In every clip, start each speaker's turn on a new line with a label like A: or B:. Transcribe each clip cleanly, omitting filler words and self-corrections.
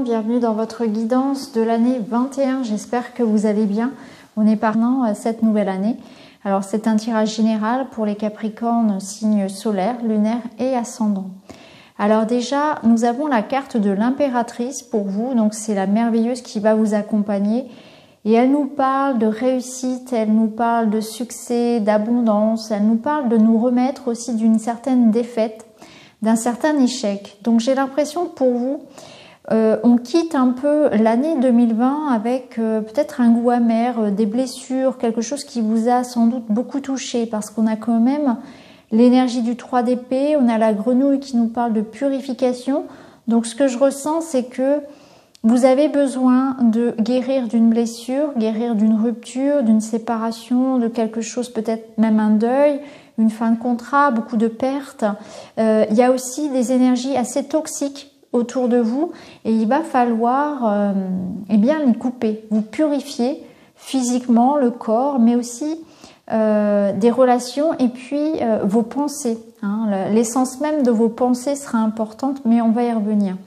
A: bienvenue dans votre guidance de l'année 21. J'espère que vous allez bien. On est partant cette nouvelle année. Alors c'est un tirage général pour les Capricornes, signes solaires, lunaires et ascendants. Alors déjà, nous avons la carte de l'impératrice pour vous. Donc c'est la merveilleuse qui va vous accompagner. Et elle nous parle de réussite, elle nous parle de succès, d'abondance. Elle nous parle de nous remettre aussi d'une certaine défaite, d'un certain échec. Donc j'ai l'impression que pour vous, on quitte un peu l'année 2020 avec peut-être un goût amer, des blessures, quelque chose qui vous a sans doute beaucoup touché parce qu'on a quand même l'énergie du 3 d'épée, on a la grenouille qui nous parle de purification. Donc ce que je ressens, c'est que vous avez besoin de guérir d'une blessure, guérir d'une rupture, d'une séparation, de quelque chose, peut-être même un deuil, une fin de contrat, beaucoup de pertes. Il y a aussi des énergies assez toxiques autour de vous et il va falloir eh bien les couper, vous purifier physiquement le corps, mais aussi des relations et puis vos pensées. L'essence même de vos pensées sera importante, mais on va y revenir.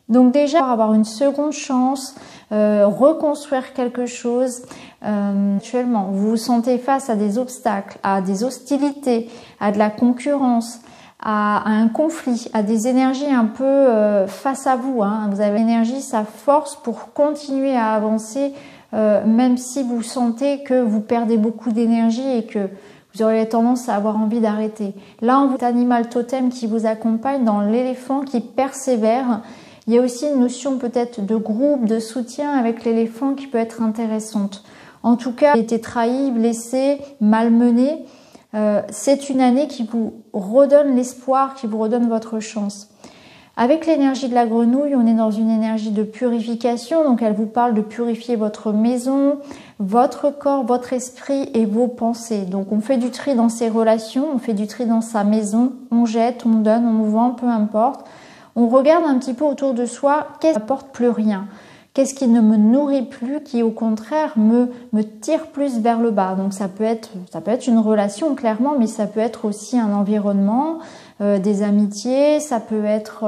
A: Donc déjà, avoir une seconde chance, reconstruire quelque chose. Actuellement, vous vous sentez face à des obstacles, à des hostilités, à de la concurrence, à un conflit, à des énergies un peu face à vous. Vous avez l'énergie, sa force pour continuer à avancer, même si vous sentez que vous perdez beaucoup d'énergie et que vous aurez tendance à avoir envie d'arrêter. Là, on voit cet animal totem qui vous accompagne dans l'éléphant qui persévère. Il y a aussi une notion peut-être de groupe, de soutien avec l'éléphant qui peut être intéressante. En tout cas, été trahi, blessé, malmené, c'est une année qui vous redonne l'espoir, qui vous redonne votre chance. Avec l'énergie de la grenouille, on est dans une énergie de purification, donc elle vous parle de purifier votre maison, votre corps, votre esprit et vos pensées. Donc on fait du tri dans ses relations, on fait du tri dans sa maison, on jette, on donne, on vend, peu importe. On regarde un petit peu autour de soi, qu'est-ce qui n'apporte plus rien? Qu'est-ce qui ne me nourrit plus, qui au contraire me tire plus vers le bas? Donc ça peut être une relation clairement, mais ça peut être aussi un environnement, des amitiés, ça peut être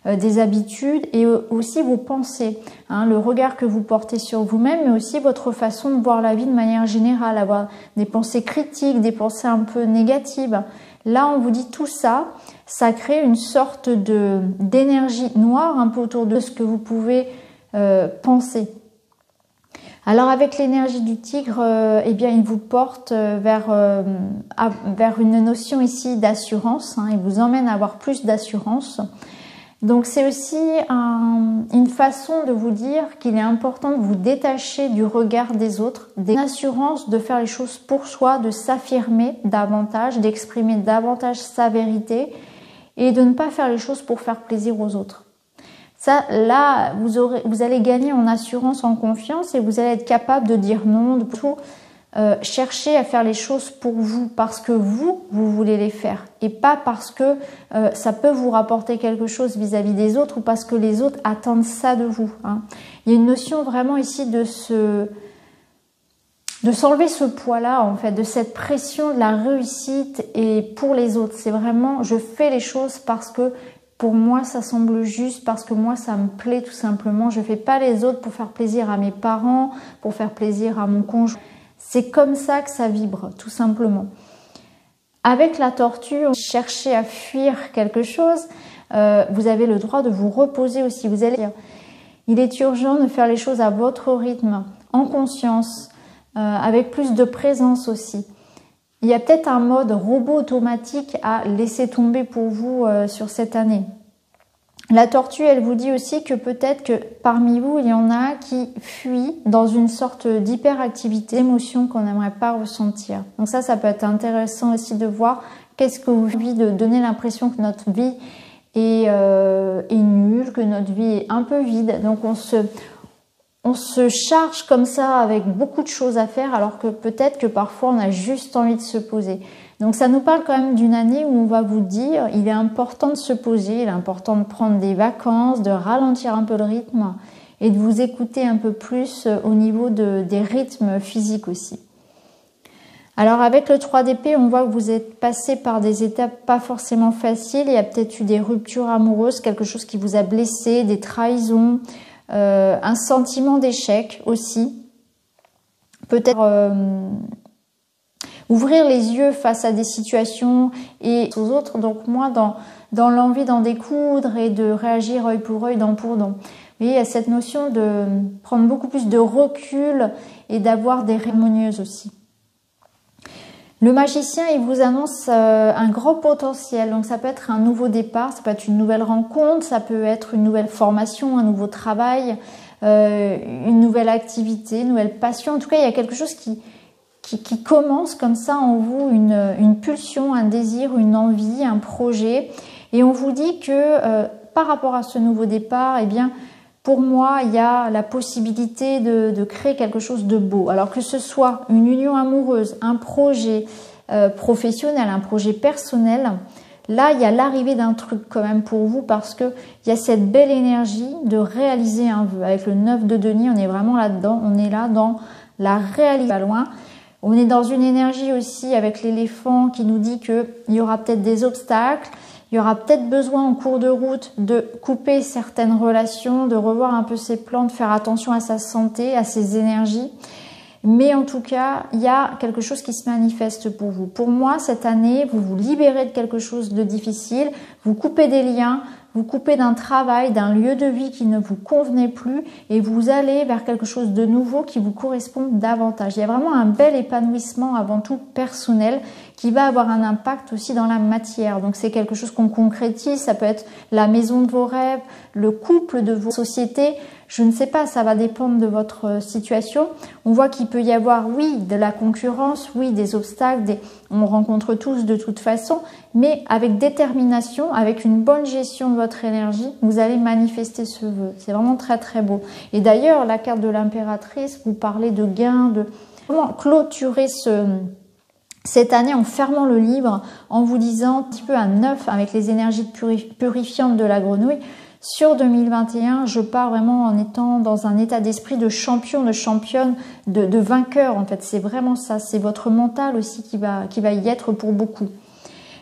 A: des habitudes et aussi vos pensées, le regard que vous portez sur vous-même, mais aussi votre façon de voir la vie de manière générale, avoir des pensées critiques, des pensées un peu négatives. Là, on vous dit tout ça, ça crée une sorte d'énergie noire un peu autour de ce que vous pouvez penser. Alors avec l'énergie du tigre, eh bien il vous porte vers une notion ici d'assurance, il vous emmène à avoir plus d'assurance. Donc c'est aussi une façon de vous dire qu'il est important de vous détacher du regard des autres, d'une assurance de faire les choses pour soi, de s'affirmer davantage, d'exprimer davantage sa vérité et de ne pas faire les choses pour faire plaisir aux autres. Ça, là, vous allez gagner en assurance, en confiance et vous allez être capable de dire non, de tout. Cherchez à faire les choses pour vous parce que vous voulez les faire et pas parce que ça peut vous rapporter quelque chose vis-à-vis des autres ou parce que les autres attendent ça de vous. Il y a une notion vraiment ici de s'enlever ce poids-là en fait, de cette pression de la réussite et pour les autres. C'est vraiment, je fais les choses parce que pour moi ça semble juste, parce que moi ça me plaît tout simplement. Je fais pas les autres pour faire plaisir à mes parents, pour faire plaisir à mon conjoint. C'est comme ça que ça vibre, tout simplement. Avec la tortue, cherchez à fuir quelque chose. Vous avez le droit de vous reposer aussi. Vous allez dire, il est urgent de faire les choses à votre rythme, en conscience, avec plus de présence aussi. Il y a peut-être un mode robot automatique à laisser tomber pour vous sur cette année. La tortue, elle vous dit aussi que peut-être que parmi vous, il y en a qui fuient dans une sorte d'hyperactivité, émotion qu'on n'aimerait pas ressentir. Donc ça peut être intéressant aussi de voir qu'est-ce que vous avez de donner l'impression que notre vie est nulle, que notre vie est un peu vide. Donc on se charge comme ça avec beaucoup de choses à faire alors que peut-être que parfois on a juste envie de se poser. Donc ça nous parle quand même d'une année où on va vous dire il est important de se poser, il est important de prendre des vacances, de ralentir un peu le rythme et de vous écouter un peu plus au niveau des rythmes physiques aussi. Alors avec le 3 d'épée, on voit que vous êtes passé par des étapes pas forcément faciles. Il y a peut-être eu des ruptures amoureuses, quelque chose qui vous a blessé, des trahisons, un sentiment d'échec aussi. Peut-être ouvrir les yeux face à des situations et aux autres, donc moins dans l'envie d'en découdre et de réagir œil pour œil, dent pour dent. Vous voyez, il y a cette notion de prendre beaucoup plus de recul et d'avoir des harmonieuses aussi. Le magicien, il vous annonce un grand potentiel, donc ça peut être un nouveau départ, ça peut être une nouvelle rencontre, ça peut être une nouvelle formation, un nouveau travail, une nouvelle activité, une nouvelle passion. En tout cas, il y a quelque chose qui commence comme ça en vous, une pulsion, un désir, une envie, un projet. Et on vous dit que par rapport à ce nouveau départ, eh bien, pour moi, il y a la possibilité de créer quelque chose de beau. Alors que ce soit une union amoureuse, un projet professionnel, un projet personnel, là, il y a l'arrivée d'un truc quand même pour vous parce que il y a cette belle énergie de réaliser un vœu. Avec le 9 de denier, on est vraiment là-dedans. On est là dans la réalité, pas loin. On est dans une énergie aussi avec l'éléphant qui nous dit qu'il y aura peut-être des obstacles. Il y aura peut-être besoin en cours de route de couper certaines relations, de revoir un peu ses plans, de faire attention à sa santé, à ses énergies. Mais en tout cas, il y a quelque chose qui se manifeste pour vous. Pour moi, cette année, vous vous libérez de quelque chose de difficile, vous coupez des liens, vous coupez d'un travail, d'un lieu de vie qui ne vous convenait plus et vous allez vers quelque chose de nouveau qui vous correspond davantage. Il y a vraiment un bel épanouissement avant tout personnel qui va avoir un impact aussi dans la matière. Donc c'est quelque chose qu'on concrétise, ça peut être la maison de vos rêves, le couple de vos sociétés. Je ne sais pas, ça va dépendre de votre situation. On voit qu'il peut y avoir, oui, de la concurrence, oui, des obstacles, on rencontre tous de toute façon, mais avec détermination, avec une bonne gestion de votre énergie, vous allez manifester ce vœu. C'est vraiment très très beau. Et d'ailleurs, la carte de l'impératrice, vous parlez de gain, de comment clôturer cette année en fermant le livre, en vous disant un petit peu à neuf avec les énergies purifiantes de la grenouille. Sur 2021, je pars vraiment en étant dans un état d'esprit de champion, de championne, de vainqueur. En fait, c'est vraiment ça. C'est votre mental aussi qui va y être pour beaucoup.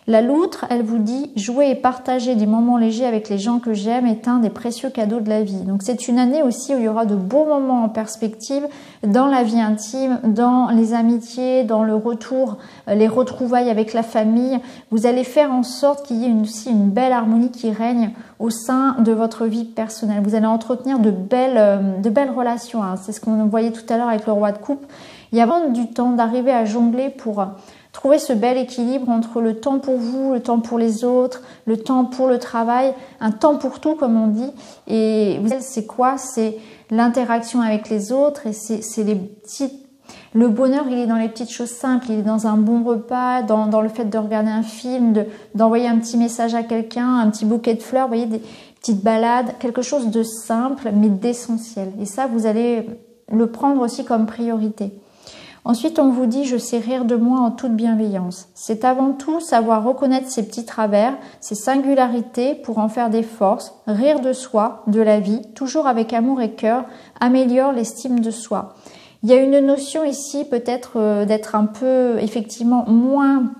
A: La loutre, elle vous dit « Jouer et partager des moments légers avec les gens que j'aime est un des précieux cadeaux de la vie ». Donc c'est une année aussi où il y aura de beaux moments en perspective dans la vie intime, dans les amitiés, dans le retour, les retrouvailles avec la famille. Vous allez faire en sorte qu'il y ait aussi une belle harmonie qui règne au sein de votre vie personnelle. Vous allez entretenir de belles relations. Hein. C'est ce qu'on voyait tout à l'heure avec le roi de coupe. Il y a vraiment du temps d'arriver à jongler pour trouver ce bel équilibre entre le temps pour vous, le temps pour les autres, le temps pour le travail, un temps pour tout comme on dit. Et vous savez, c'est quoi? C'est l'interaction avec les autres et c'est les petites... Le bonheur, il est dans les petites choses simples, il est dans un bon repas, dans le fait de regarder un film, d'envoyer un petit message à quelqu'un, un petit bouquet de fleurs, vous voyez, des petites balades, quelque chose de simple mais d'essentiel. Et ça, vous allez le prendre aussi comme priorité. Ensuite, on vous dit « Je sais rire de moi en toute bienveillance ». C'est avant tout savoir reconnaître ses petits travers, ses singularités pour en faire des forces, rire de soi, de la vie, toujours avec amour et cœur, améliore l'estime de soi. Il y a une notion ici peut-être d'être un peu, effectivement, moins,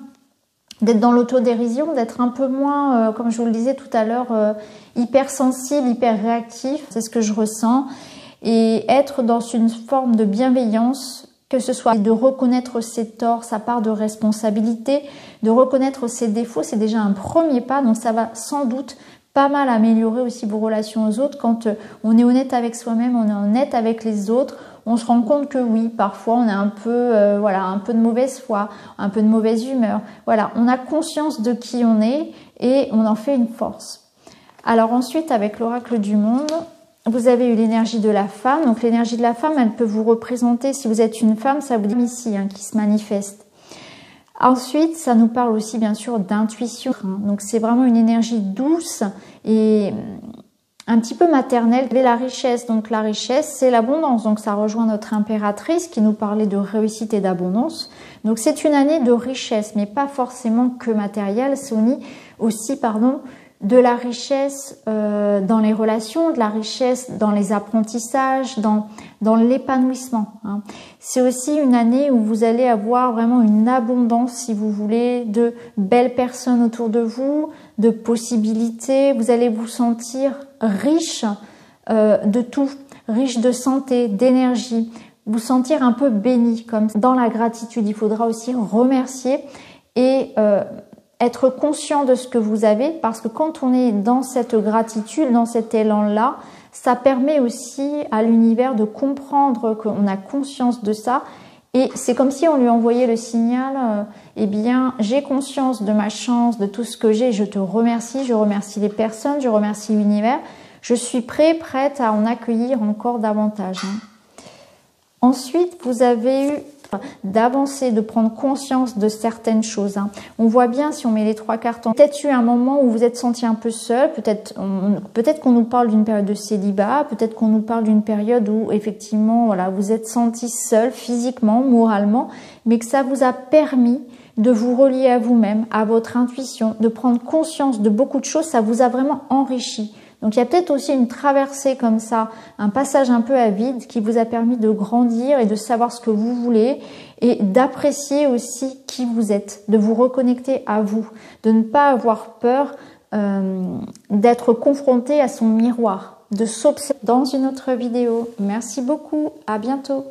A: d'être dans l'autodérision, d'être un peu moins, comme je vous le disais tout à l'heure, hypersensible, hyper réactif, c'est ce que je ressens, et être dans une forme de bienveillance, que ce soit de reconnaître ses torts, sa part de responsabilité, de reconnaître ses défauts, c'est déjà un premier pas, donc ça va sans doute pas mal améliorer aussi vos relations aux autres. Quand on est honnête avec soi-même, on est honnête avec les autres, on se rend compte que oui, parfois on a un peu, voilà, un peu de mauvaise foi, un peu de mauvaise humeur. Voilà, on a conscience de qui on est et on en fait une force. Alors ensuite, avec l'oracle du monde, vous avez eu l'énergie de la femme. Donc l'énergie de la femme, elle peut vous représenter, si vous êtes une femme, ça vous dit ici, hein, qui se manifeste. Ensuite, ça nous parle aussi bien sûr d'intuition. Donc c'est vraiment une énergie douce et un petit peu maternelle. Vous avez la richesse. Donc la richesse, c'est l'abondance. Donc ça rejoint notre impératrice qui nous parlait de réussite et d'abondance. Donc c'est une année de richesse, mais pas forcément que matérielle. C'est aussi, de la richesse dans les relations, de la richesse dans les apprentissages, dans l'épanouissement. Hein. C'est aussi une année où vous allez avoir vraiment une abondance, si vous voulez, de belles personnes autour de vous, de possibilités. Vous allez vous sentir riche de tout, riche de santé, d'énergie, vous sentir un peu béni, comme dans la gratitude. Il faudra aussi remercier et être conscient de ce que vous avez, parce que quand on est dans cette gratitude, dans cet élan-là, ça permet aussi à l'univers de comprendre qu'on a conscience de ça. Et c'est comme si on lui envoyait le signal, eh bien, j'ai conscience de ma chance, de tout ce que j'ai, je te remercie, je remercie les personnes, je remercie l'univers, je suis prête à en accueillir encore davantage. Hein. Ensuite, vous avez eu d'avancer, de prendre conscience de certaines choses. Hein. On voit bien, si on met les 3 cartes, peut-être eu un moment où vous êtes senti un peu seul, peut-être qu'on nous parle d'une période de célibat, peut-être qu'on nous parle d'une période où effectivement voilà, vous êtes senti seul physiquement, moralement, mais que ça vous a permis de vous relier à vous-même, à votre intuition, de prendre conscience de beaucoup de choses, ça vous a vraiment enrichi. Donc il y a peut-être aussi une traversée comme ça, un passage un peu à vide qui vous a permis de grandir et de savoir ce que vous voulez et d'apprécier aussi qui vous êtes, de vous reconnecter à vous, de ne pas avoir peur d'être confronté à son miroir, de s'observer dans une autre vidéo. Merci beaucoup, à bientôt.